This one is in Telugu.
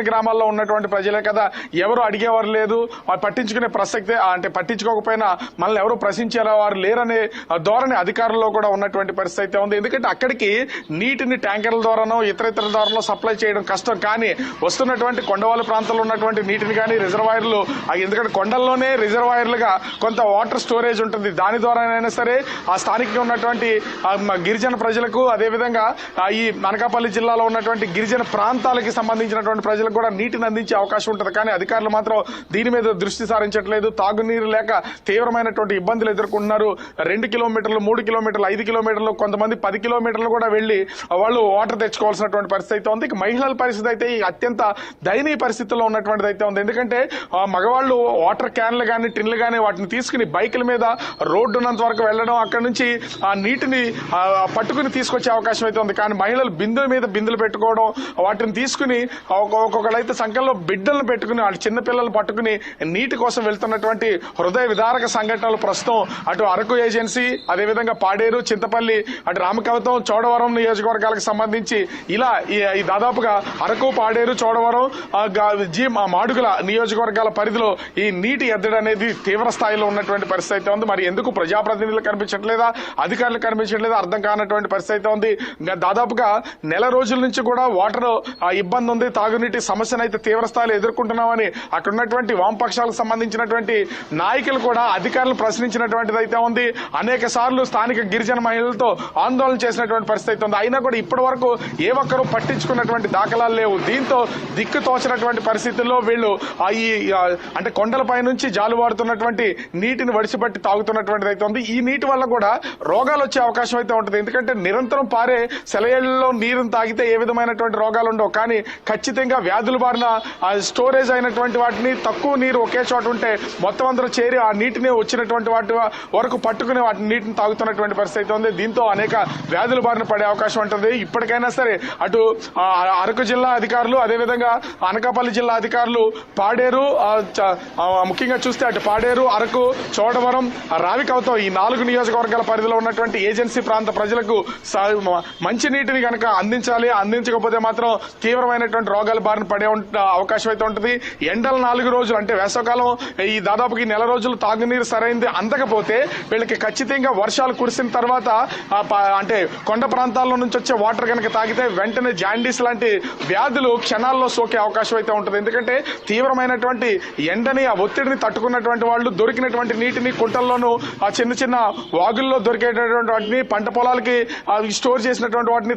గ్రామాల్లో ఉన్నటువంటి ప్రజలే కదా, ఎవరు అడిగేవారు లేదు, పట్టించుకునే ప్రసక్తే అంటే పట్టించుకోకపోయినా మనల్ని ఎవరు ప్రశ్నించేవారు లేరనే ధోరణి అధికారుల్లో కూడా ఉన్నటువంటి పరిస్థితి అయితే ఉంది. ఎందుకంటే అక్కడికి నీటిని ట్యాంకర్ల ద్వారానో ఇతర ద్వారానో సప్లై చేయడం కష్టం. కానీ వస్తున్నటువంటి కొండవాళ్ళ ప్రాంతాల్లో ఉన్నటువంటి నీటిని కానీ రిజర్వాయర్లు, ఎందుకంటే కొండల్లోనే రిజర్వాయర్లుగా కొంత వాటర్ స్టోరేజ్ ఉంటుంది, దాని ద్వారానైనా సరే ఆ స్థానికంగా ఉన్నటువంటి గిరిజన ప్రజలకు, అదేవిధంగా ఈ అనకాపల్లి జిల్లాలో ఉన్నటువంటి గిరిజన ప్రాంతాలకి సంబంధించినటువంటి ప్రజలకు కూడా నీటిని అందించే అవకాశం ఉంటుంది. కానీ అధికారులు మాత్రం దీని మీద దృష్టి సారించట్లేదు. తాగునీరు లేక తీవ్రమైనటువంటి ఇబ్బందులు ఎదుర్కొంటున్నారు. 2 కిలోమీటర్లు, 3 కిలోమీటర్లు, 5 కిలోమీటర్లు, కొంతమంది 10 కిలోమీటర్లు కూడా వెళ్లి వాళ్ళు వాటర్ తెచ్చుకోవాల్సినటువంటి పరిస్థితి అయితే ఉంది. మహిళల పరిస్థితి అయితే అత్యంత దయనీయ పరిస్థితుల్లో ఉన్నటువంటిది అయితే ఉంది. ఎందుకంటే మగవాళ్ళు వాటర్ క్యాన్లు కానీ టిన్లు కానీ వాటిని తీసుకుని బైకుల మీద రోడ్డు ఉన్నంత వరకు వెళ్లడం, అక్కడి నుంచి ఆ నీటిని పట్టుకుని తీసుకొచ్చే అవకాశం అయితే ఉంది. కానీ మహిళలు బిందుల మీద బిందులు పెట్టుకోవడం, వాటిని తీసుకుని ఒక్కొక్కళ్ళైతే సంఖ్యలో బిడ్డలను పెట్టుకుని వాళ్ళ చిన్నపిల్లలు పట్టుకుని నీటి కోసం వెళ్తున్నటువంటి హృదయ విదారక సంఘటనలు ప్రస్తుతం అటు అరకు ఏజెన్సీ, అదేవిధంగా పాడేరు, చింతపల్లి, అటు రామకవతం, చోడవరం నియోజకవర్గాలకు సంబంధించి ఇలా ఈ దాదాపుగా అరకు, పాడేరు, చోడవరం, మాడుగుల నియోజకవర్గాల పరిధిలో ఈ నీటి ఎద్దడి అనేది తీవ్ర స్థాయిలో ఉన్నటువంటి పరిస్థితి అయితే ఉంది. మరి ఎందుకు ప్రజాప్రతినిధులు కనిపించట్లేదా, అధికారులు కనిపించట్లేదా అర్థం కానటువంటి పరిస్థితి అయితే ఉంది. దాదాపుగా నెల రోజుల నుంచి కూడా వాటర్ ఇబ్బంది ఉంది, తాగునీటి సమస్యను అయితే తీవ్ర స్థాయిలో ఎదుర్కొంటున్నామని అక్కడ ఉన్నటువంటి వామపక్షాలకు సంబంధించినటువంటి నాయకులు కూడా అధికారులు ప్రశ్నించినటువంటిది అయితే ఉంది. అనేక సార్లు స్థానిక గిరిజన మహిళలతో ఆందోళన చేసినటువంటి పరిస్థితి ఉంది. అయినా కూడా ఇప్పటి వరకు ఏ ఒక్కరూ పట్టించుకున్నటువంటి దాఖలాలు లేవు. దీంతో దిక్కు తోచినటువంటి పరిస్థితుల్లో వీళ్ళు అంటే కొండలపై నుంచి జాలువాడుతున్నటువంటి నీటిని వడిసిపట్టి తాగుతున్నటువంటిది అయితే ఉంది. ఈ నీటి వల్ల కూడా రోగాలు వచ్చే అవకాశం అయితే ఉంటుంది. ఎందుకంటే నిరంతరం పారే సెలయేళ్లలో నీరుని తాగితే ఏ విధమైనటువంటి రోగాలు ఉండవు. కానీ ఖచ్చితంగా వ్యాధుల బారిన స్టోరేజ్ అయినటువంటి వాటిని, తక్కువ నీరు ఒకే చోట ఉంటే మొత్తం అందరూ చేరి ఆ నీటిని వచ్చినటువంటి వాటి వరకు పట్టుకుని వాటి నీటిని తాగుతున్నటువంటి పరిస్థితి ఉంది. దీంతో అనేక వ్యాధుల బారిన పడే అవకాశం ఉంటుంది. ఇప్పటికైనా సరే అటు అరకు జిల్లా అధికారులు, అదేవిధంగా అనకాపల్లి జిల్లా అధికారులు పాడేరు, ముఖ్యంగా చూస్తే అటు పాడేరు, అరకు, చోడవరం, రావికవతం ఈ 4 నియోజకవర్గాల పరిధిలో ఉన్నటువంటి ఏజెన్సీ ప్రాంత ప్రజలకు మంచి నీటిని కనుక అందించాలి. అందించకపోతే మాత్రం తీవ్రమైనటువంటి రోగాల బారిన పడే అవకాశం అయితే ఉంటుంది. ఎండలు 4 రోజులు అంటే వేసవకాలం ఈ దాదాపు ఈ నెల రోజులు తాగునీరు సరైంది అందకపోతే వీళ్ళకి ఖచ్చితంగా వర్షాలు కురిసిన తర్వాత అంటే కొండ ప్రాంతాల్లో నుంచి వచ్చే వాటర్ కనుక తాగితే వెంటనే జాండీస్ లాంటి వ్యాధులు క్షణాల్లో సోకే అవకాశం అయితే ఉంటుంది. ఎందుకంటే తీవ్రమైనటువంటి ఎండని, ఆ ఒత్తిడిని తట్టుకున్నటువంటి వాళ్ళు దొరికినటువంటి నీటిని కుంటల్లోనూ, ఆ చిన్న చిన్న వాగుల్లో దొరికేటటువంటి వాటిని, పంట పొలాలకి స్టోర్ చేసినటువంటి వాటిని